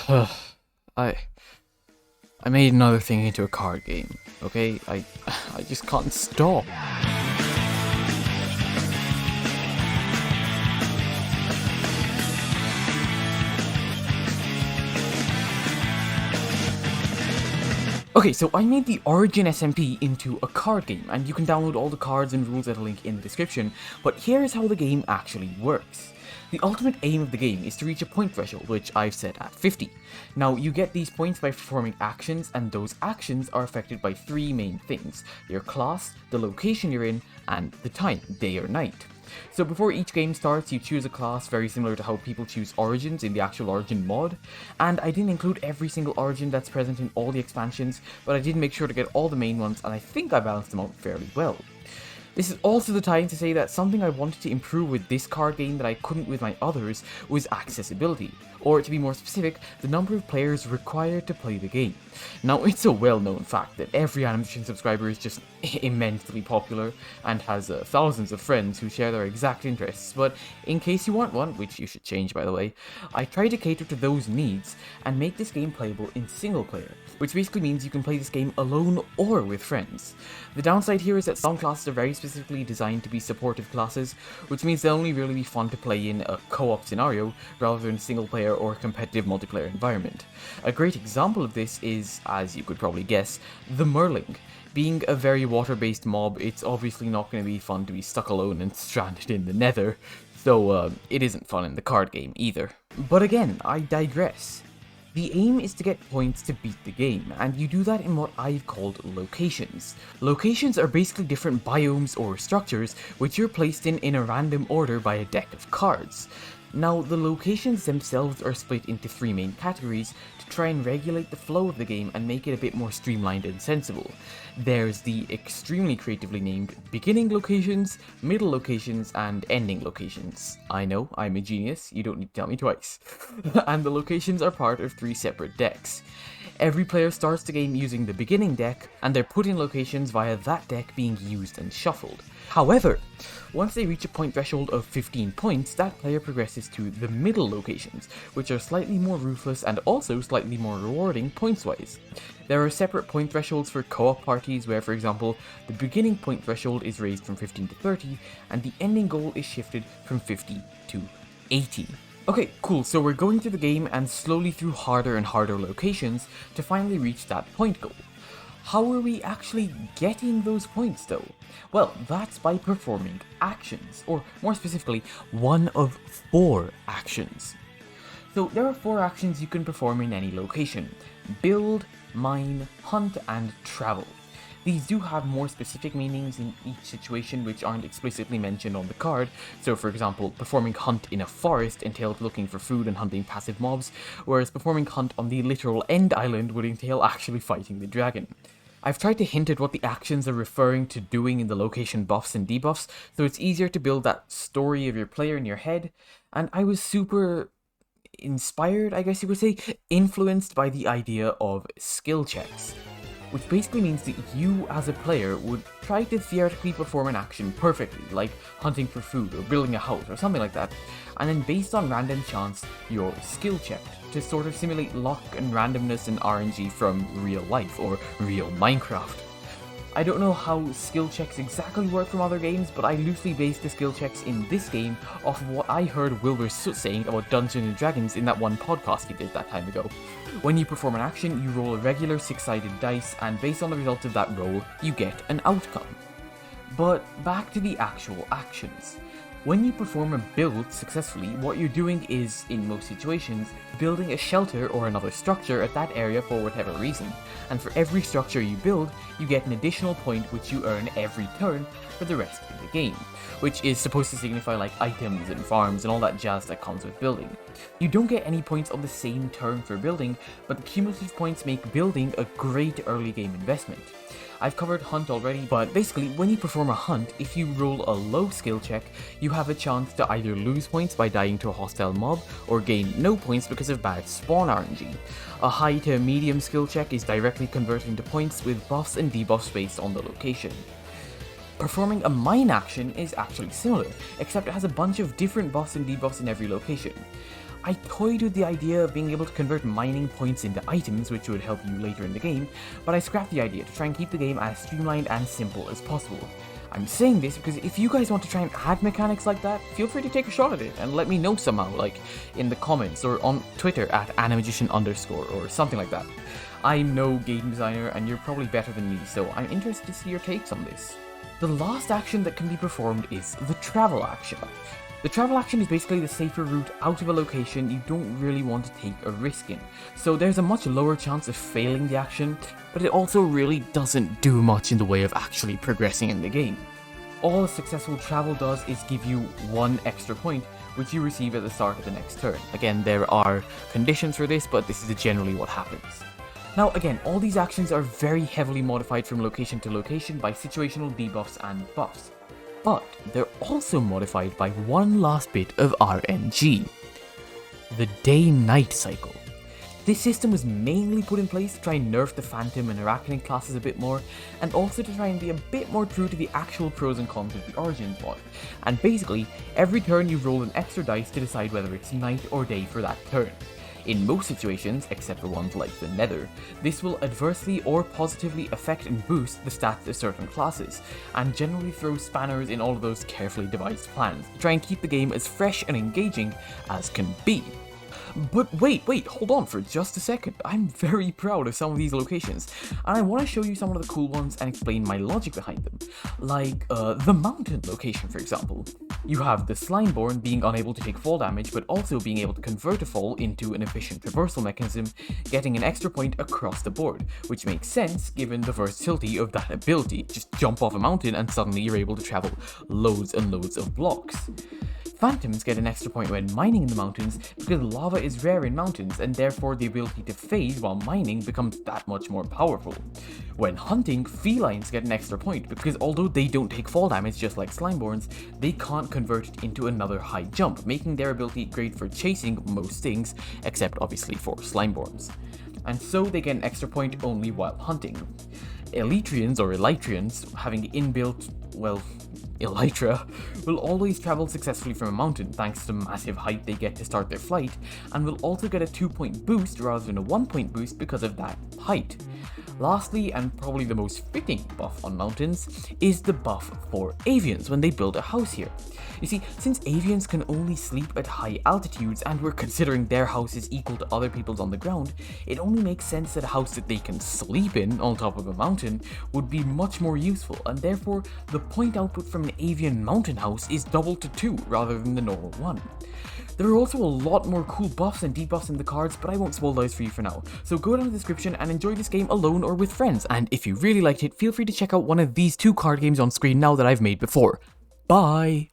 I made another thing into a card game, okay? I just can't stop. Okay, so I made the Origins SMP into a card game, and you can download all the cards and rules at a link in the description, but here's how the game actually works. The ultimate aim of the game is to reach a point threshold, which I've set at 50. Now, you get these points by performing actions, and those actions are affected by three main things: your class, the location you're in, and the time, day or night. So before each game starts, you choose a class very similar to how people choose Origins in the actual Origin mod, and I didn't include every single Origin that's present in all the expansions, but I did make sure to get all the main ones, and I think I balanced them out fairly well. This is also the time to say that something I wanted to improve with this card game that I couldn't with my others was accessibility, or to be more specific, the number of players required to play the game. Now, it's a well-known fact that every Animagician subscriber is just immensely popular and has thousands of friends who share their exact interests, but in case you want one, which you should change by the way, I try to cater to those needs and make this game playable in single player, which basically means you can play this game alone or with friends. The downside here is that some classes are very specifically designed to be supportive classes, which means they'll only really be fun to play in a co-op scenario rather than single player or competitive multiplayer environment. A great example of this is, as you could probably guess, the Merling. Being a very water-based mob, it's obviously not going to be fun to be stuck alone and stranded in the nether, though it isn't fun in the card game either. But again, I digress. The aim is to get points to beat the game, and you do that in what I've called locations. Locations are basically different biomes or structures which you're placed in a random order by a deck of cards. Now, the locations themselves are split into three main categories to try and regulate the flow of the game and make it a bit more streamlined and sensible. There's the extremely creatively named beginning locations, middle locations, and ending locations. I know, I'm a genius, you don't need to tell me twice. And the locations are part of three separate decks. Every player starts the game using the beginning deck, and they're put in locations via that deck being used and shuffled. However, once they reach a point threshold of 15 points, that player progresses to the middle locations, which are slightly more ruthless and also slightly more rewarding points-wise. There are separate point thresholds for co-op parties where, for example, the beginning point threshold is raised from 15 to 30, and the ending goal is shifted from 50 to 80. Okay, cool, so we're going through the game and slowly through harder and harder locations to finally reach that point goal. How are we actually getting those points though? Well, that's by performing actions, or more specifically, one of 4 actions. So there are 4 actions you can perform in any location: build, mine, hunt, and travel. These do have more specific meanings in each situation which aren't explicitly mentioned on the card. So for example, performing hunt in a forest entails looking for food and hunting passive mobs, whereas performing hunt on the literal end island would entail actually fighting the dragon. I've tried to hint at what the actions are referring to doing in the location buffs and debuffs, so it's easier to build that story of your player in your head, and I was super inspired, I guess you could say, influenced by the idea of skill checks. Which basically means that you, as a player, would try to theoretically perform an action perfectly, like hunting for food or building a house or something like that, and then based on random chance, you're skill checked to sort of simulate luck and randomness and RNG from real life or real Minecraft. I don't know how skill checks exactly work from other games, but I loosely based the skill checks in this game off of what I heard Wilbur Soot saying about Dungeons & Dragons in that one podcast he did that time ago. When you perform an action, you roll a regular 6-sided dice, and based on the result of that roll, you get an outcome. But back to the actual actions. When you perform a build successfully, what you're doing is, in most situations, building a shelter or another structure at that area for whatever reason, and for every structure you build, you get an additional point which you earn every turn for the rest of the game, which is supposed to signify like items and farms and all that jazz that comes with building. You don't get any points on the same turn for building, but the cumulative points make building a great early game investment. I've covered hunt already, but basically when you perform a hunt, if you roll a low skill check, you have a chance to either lose points by dying to a hostile mob, or gain no points because of bad spawn RNG. A high to medium skill check is directly converting to points with buffs and debuffs based on the location. Performing a mine action is actually similar, except it has a bunch of different buffs and debuffs in every location. I toyed with the idea of being able to convert mining points into items, which would help you later in the game, but I scrapped the idea to try and keep the game as streamlined and simple as possible. I'm saying this because if you guys want to try and add mechanics like that, feel free to take a shot at it and let me know somehow, like in the comments or on Twitter at Animagician_ or something like that. I'm no game designer and you're probably better than me, so I'm interested to see your takes on this. The last action that can be performed is the travel action. The travel action is basically the safer route out of a location you don't really want to take a risk in, so there's a much lower chance of failing the action, but it also really doesn't do much in the way of actually progressing in the game. All a successful travel does is give you 1 extra point, which you receive at the start of the next turn. Again, there are conditions for this, but this is generally what happens. Now again, all these actions are very heavily modified from location to location by situational debuffs and buffs. But they're also modified by one last bit of RNG. The day-night cycle. This system was mainly put in place to try and nerf the Phantom and Arachnid classes a bit more, and also to try and be a bit more true to the actual pros and cons of the Origins mod. And basically, every turn you roll an extra dice to decide whether it's night or day for that turn. In most situations, except for ones like the Nether, this will adversely or positively affect and boost the stats of certain classes, and generally throw spanners in all of those carefully devised plans to try and keep the game as fresh and engaging as can be. But wait, hold on for just a second. I'm very proud of some of these locations, and I want to show you some of the cool ones and explain my logic behind them. Like, the mountain location, for example. You have the Slimeborn being unable to take fall damage, but also being able to convert a fall into an efficient traversal mechanism, getting an extra point across the board, which makes sense given the versatility of that ability. Just jump off a mountain and suddenly you're able to travel loads and loads of blocks. Phantoms get an extra point when mining in the mountains because lava is rare in mountains and therefore the ability to phase while mining becomes that much more powerful. When hunting, felines get an extra point because although they don't take fall damage just like Slimeborns, they can't convert it into another high jump, making their ability great for chasing most things, except obviously for Slimeborns. And so they get an extra point only while hunting. Elytrians or Elytrians, having inbuilt, well, Elytra, will always travel successfully from a mountain thanks to the massive height they get to start their flight, and will also get a 2-point boost rather than a 1-point boost because of that height. Lastly, and probably the most fitting buff on mountains, is the buff for avians when they build a house here. You see, since avians can only sleep at high altitudes and we're considering their house is equal to other people's on the ground, it only makes sense that a house that they can sleep in on top of a mountain would be much more useful, and therefore the point output from an avian mountain house is doubled to 2 rather than the normal 1. There are also a lot more cool buffs and debuffs in the cards, but I won't spoil those for you for now. So go down to the description and enjoy this game alone or with friends, and if you really liked it, feel free to check out one of these 2 card games on screen now that I've made before. Bye!